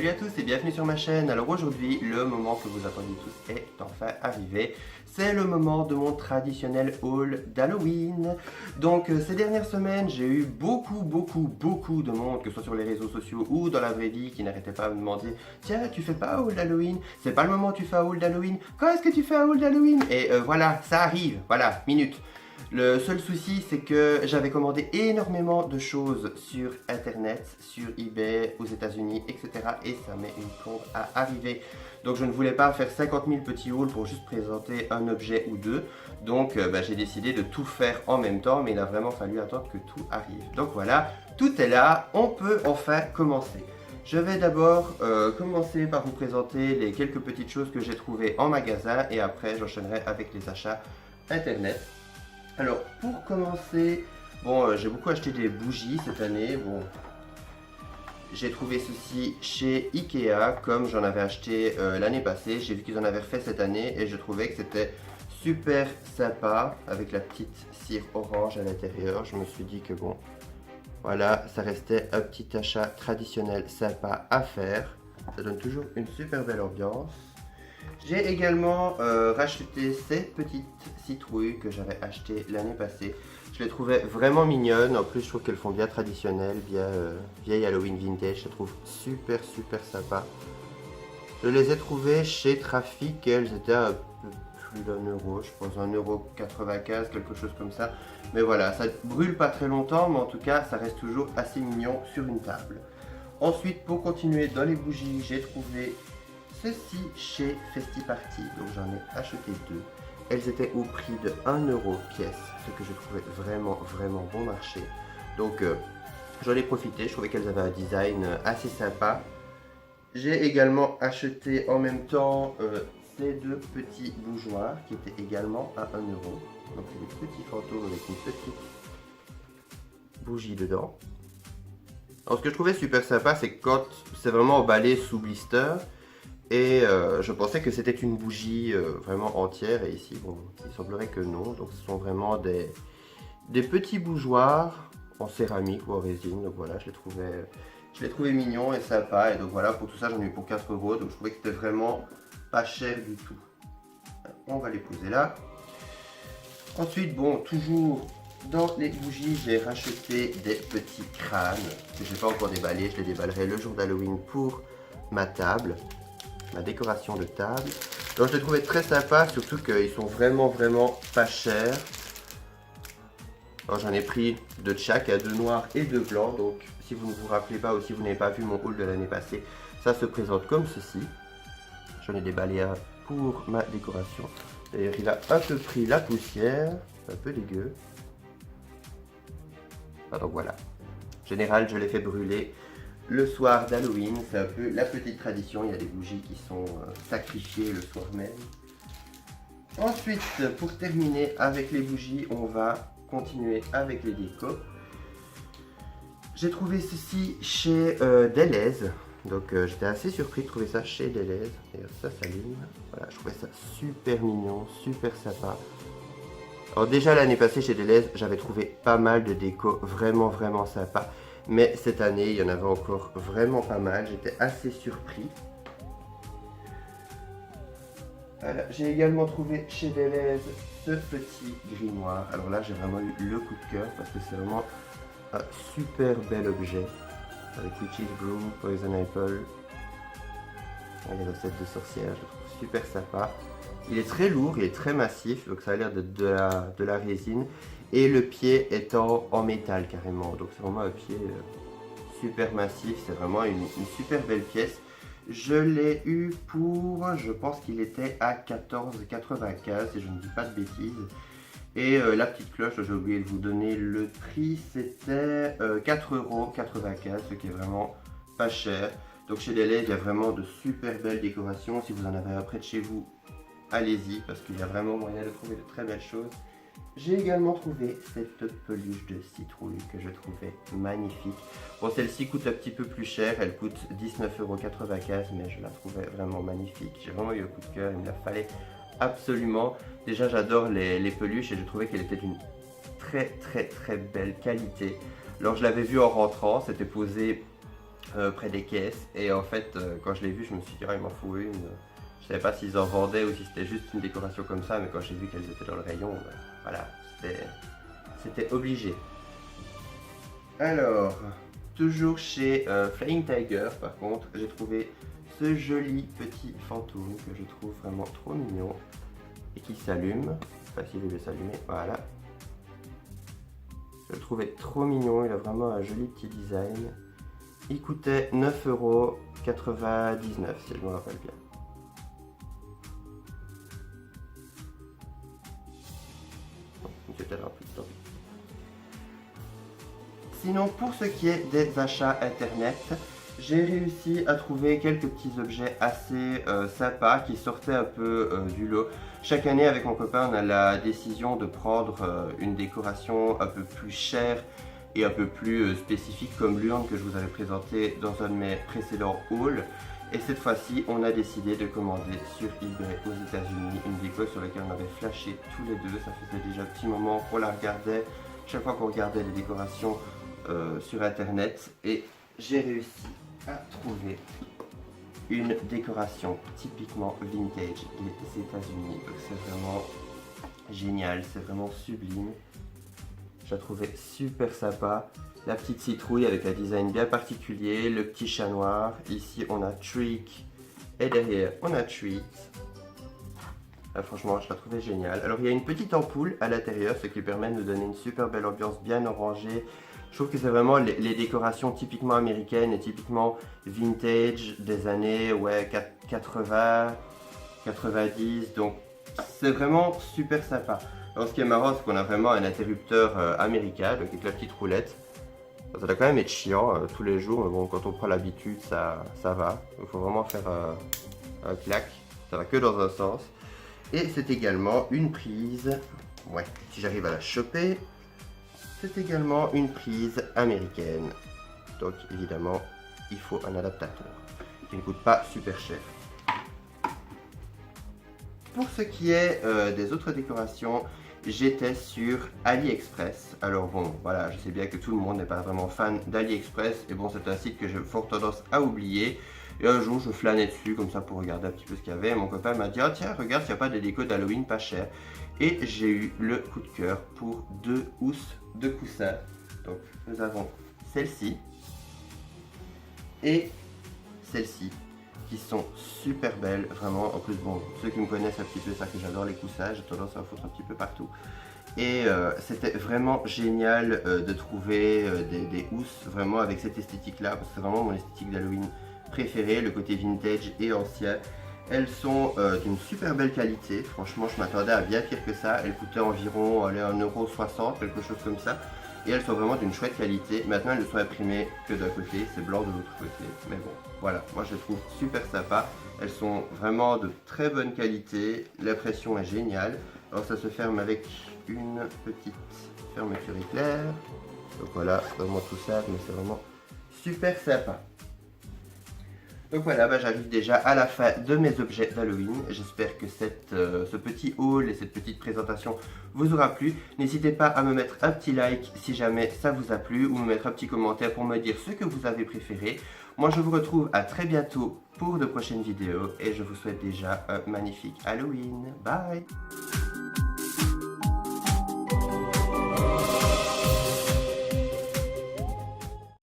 Salut à tous et bienvenue sur ma chaîne. Alors aujourd'hui, le moment que vous attendiez tous est enfin arrivé. C'est le moment de mon traditionnel haul d'Halloween. Donc ces dernières semaines, j'ai eu beaucoup de monde, que ce soit sur les réseaux sociaux ou dans la vraie vie, qui n'arrêtait pas à me demander: tiens, tu fais pas un haul d'Halloween? C'est pas le moment où tu fais un haul d'Halloween? Quand est-ce que tu fais un haul d'Halloween? Et voilà, ça arrive, voilà, minute. Le seul souci, c'est que j'avais commandé énormément de choses sur internet, sur eBay, aux États-Unis, etc. Et ça met une plombe à arriver. Donc je ne voulais pas faire 50 000 petits hauls pour juste présenter un objet ou deux. Donc j'ai décidé de tout faire en même temps, mais il a vraiment fallu attendre que tout arrive. Donc voilà, tout est là, on peut enfin commencer. Je vais d'abord commencer par vous présenter les quelques petites choses que j'ai trouvées en magasin et après j'enchaînerai avec les achats internet. Alors, pour commencer, j'ai beaucoup acheté des bougies cette année. Bon, j'ai trouvé ceci chez Ikea, comme j'en avais acheté l'année passée. J'ai vu qu'ils en avaient refait cette année et je trouvais que c'était super sympa avec la petite cire orange à l'intérieur. Je me suis dit que bon, voilà, ça restait un petit achat traditionnel sympa à faire. Ça donne toujours une super belle ambiance. J'ai également racheté ces petites citrouilles que j'avais achetées l'année passée. Je les trouvais vraiment mignonnes. En plus, je trouve qu'elles font bien traditionnelles, bien vieille Halloween vintage. Je les trouve super sympa. Je les ai trouvées chez Trafic. Elles étaient à un peu plus d'€1, je pense 1,95 €, quelque chose comme ça. Mais voilà, ça brûle pas très longtemps, mais en tout cas, ça reste toujours assez mignon sur une table. Ensuite, pour continuer dans les bougies, j'ai trouvé ceci chez Festiparty, donc j'en ai acheté deux. Elles étaient au prix de 1 € pièce, ce que je trouvais vraiment bon marché. Donc j'en ai profité, je trouvais qu'elles avaient un design assez sympa. J'ai également acheté en même temps ces deux petits bougeoirs qui étaient également à 1 €. Donc c'est des petits fantômes avec une petite bougie dedans. Alors ce que je trouvais super sympa, c'est que quand c'est vraiment emballé sous blister, et je pensais que c'était une bougie vraiment entière, et ici, bon, il semblerait que non. Donc ce sont vraiment des petits bougeoirs en céramique ou en résine. Donc voilà, je les trouvais mignons et sympas. Et donc voilà, pour tout ça, j'en ai eu pour 4 €. Donc je trouvais que c'était vraiment pas cher du tout. On va les poser là. Ensuite, bon, toujours dans les bougies, j'ai racheté des petits crânes que je n'ai pas encore déballés. Je les déballerai le jour d'Halloween pour ma table. Ma décoration de table. Donc je les trouvais très sympa, surtout qu'ils sont vraiment pas chers. Alors j'en ai pris de chaque, à deux noirs et deux blancs. Donc si vous ne vous rappelez pas ou si vous n'avez pas vu mon haul de l'année passée, ça se présente comme ceci. J'en ai déballé un pour ma décoration. D'ailleurs il a un peu pris la poussière, un peu dégueu. Ah, donc voilà. En général je les fais brûler le soir d'Halloween, c'est un peu la petite tradition. Il y a des bougies qui sont sacrifiées le soir même. Ensuite, pour terminer avec les bougies, on va continuer avec les décos. J'ai trouvé ceci chez Deleuze. Donc j'étais assez surpris de trouver ça chez Deleuze. D'ailleurs ça s'allume. Voilà, je trouvais ça super mignon, super sympa. Alors déjà l'année passée chez Deleuze, j'avais trouvé pas mal de décos vraiment sympas. Mais cette année, il y en avait encore vraiment pas mal. J'étais assez surpris. Voilà. J'ai également trouvé chez Deleuze ce petit grimoire. Alors là, j'ai vraiment eu le coup de cœur parce que c'est vraiment un super bel objet. Avec Witch's Brew, Poison Apple. Les recettes de sorcières, je le trouve super sympa. Il est très lourd, il est très massif, donc ça a l'air de la résine. Et le pied étant en métal carrément, donc c'est vraiment un pied super massif, c'est vraiment une super belle pièce. Je l'ai eu pour, je pense qu'il était à 14,95 si je ne dis pas de bêtises. Et la petite cloche, j'ai oublié de vous donner le prix, c'était 4,95 €, ce qui est vraiment pas cher. Donc chez Deleuze, il y a vraiment de super belles décorations. Si vous en avez un près de chez vous, allez-y, parce qu'il y a vraiment moyen de trouver de très belles choses. J'ai également trouvé cette peluche de citrouille que je trouvais magnifique. Bon, celle-ci coûte un petit peu plus cher, elle coûte 19,95 €, mais je la trouvais vraiment magnifique. J'ai vraiment eu le coup de cœur, il me la fallait absolument. Déjà, j'adore les peluches et je trouvais qu'elle était d'une très belle qualité. Alors, je l'avais vue en rentrant, c'était posé près des caisses. Et en fait, quand je l'ai vu, je me suis dit, ah, il m'en faut une. Je savais pas s'ils en vendaient ou si c'était juste une décoration comme ça, mais quand j'ai vu qu'elles étaient dans le rayon, voilà, c'était obligé. Alors, toujours chez Flying Tiger, par contre, j'ai trouvé ce joli petit fantôme que je trouve vraiment trop mignon et qui s'allume. Facile de s'allumer, voilà. Je le trouvais trop mignon, il a vraiment un joli petit design. Il coûtait 9,99 € si je me rappelle bien. Peut-être un peu de temps. Sinon, pour ce qui est des achats internet, j'ai réussi à trouver quelques petits objets assez sympas qui sortaient un peu du lot. Chaque année, avec mon copain, on a la décision de prendre une décoration un peu plus chère et un peu plus spécifique, comme l'urne que je vous avais présentée dans un de mes précédents hauls. Et cette fois-ci, on a décidé de commander sur eBay aux États-Unis une déco sur laquelle on avait flashé tous les deux. Ça faisait déjà un petit moment qu'on la regardait, chaque fois qu'on regardait les décorations sur internet, et j'ai réussi à trouver une décoration typiquement vintage des États-Unis. Donc c'est vraiment génial, c'est vraiment sublime. Je la trouvais super sympa. La petite citrouille avec un design bien particulier, le petit chat noir. Ici on a Trick et derrière on a Treat. Ah, franchement, je la trouvais géniale. Alors il y a une petite ampoule à l'intérieur, ce qui permet de nous donner une super belle ambiance bien orangée. Je trouve que c'est vraiment les décorations typiquement américaines et typiquement vintage des années 80, 90. Donc c'est vraiment super sympa. Alors ce qui est marrant, c'est qu'on a vraiment un interrupteur américain, donc avec la petite roulette. Ça doit quand même être chiant tous les jours, mais bon, quand on prend l'habitude, ça va. Il faut vraiment faire un clac. Ça va que dans un sens. Et c'est également une prise, ouais, si j'arrive à la choper, c'est également une prise américaine. Donc évidemment, il faut un adaptateur qui ne coûte pas super cher. Pour ce qui est des autres décorations, j'étais sur AliExpress. Alors bon, voilà, je sais bien que tout le monde n'est pas vraiment fan d'AliExpress. Et bon, c'est un site que j'ai fort tendance à oublier. Et un jour, je flânais dessus comme ça pour regarder un petit peu ce qu'il y avait. Et mon copain m'a dit, ah tiens, regarde s'il n'y a pas des décos d'Halloween pas cher. Et j'ai eu le coup de cœur pour 2 housses de coussins. Donc nous avons celle-ci et celle-ci, qui sont super belles, vraiment. En plus, bon, ceux qui me connaissent un petit peu savent que j'adore les coussins, j'ai tendance à en foutre un petit peu partout. Et c'était vraiment génial de trouver des housses vraiment avec cette esthétique-là, parce que c'est vraiment mon esthétique d'Halloween préférée, le côté vintage et ancien. Elles sont d'une super belle qualité, franchement je m'attendais à bien pire que ça. Elles coûtaient environ 1,60 €, quelque chose comme ça. Et elles sont vraiment d'une chouette qualité. Maintenant elles ne sont imprimées que d'un côté, c'est blanc de l'autre côté. Mais bon, voilà, moi je les trouve super sympas. Elles sont vraiment de très bonne qualité, l'impression est géniale. Alors ça se ferme avec une petite fermeture éclair. Donc voilà, c'est vraiment tout simple, mais c'est vraiment super sympa. Donc voilà, j'arrive déjà à la fin de mes objets d'Halloween. J'espère que ce petit haul et cette petite présentation vous aura plu. N'hésitez pas à me mettre un petit like si jamais ça vous a plu, ou me mettre un petit commentaire pour me dire ce que vous avez préféré. Moi je vous retrouve à très bientôt pour de prochaines vidéos et je vous souhaite déjà un magnifique Halloween. Bye!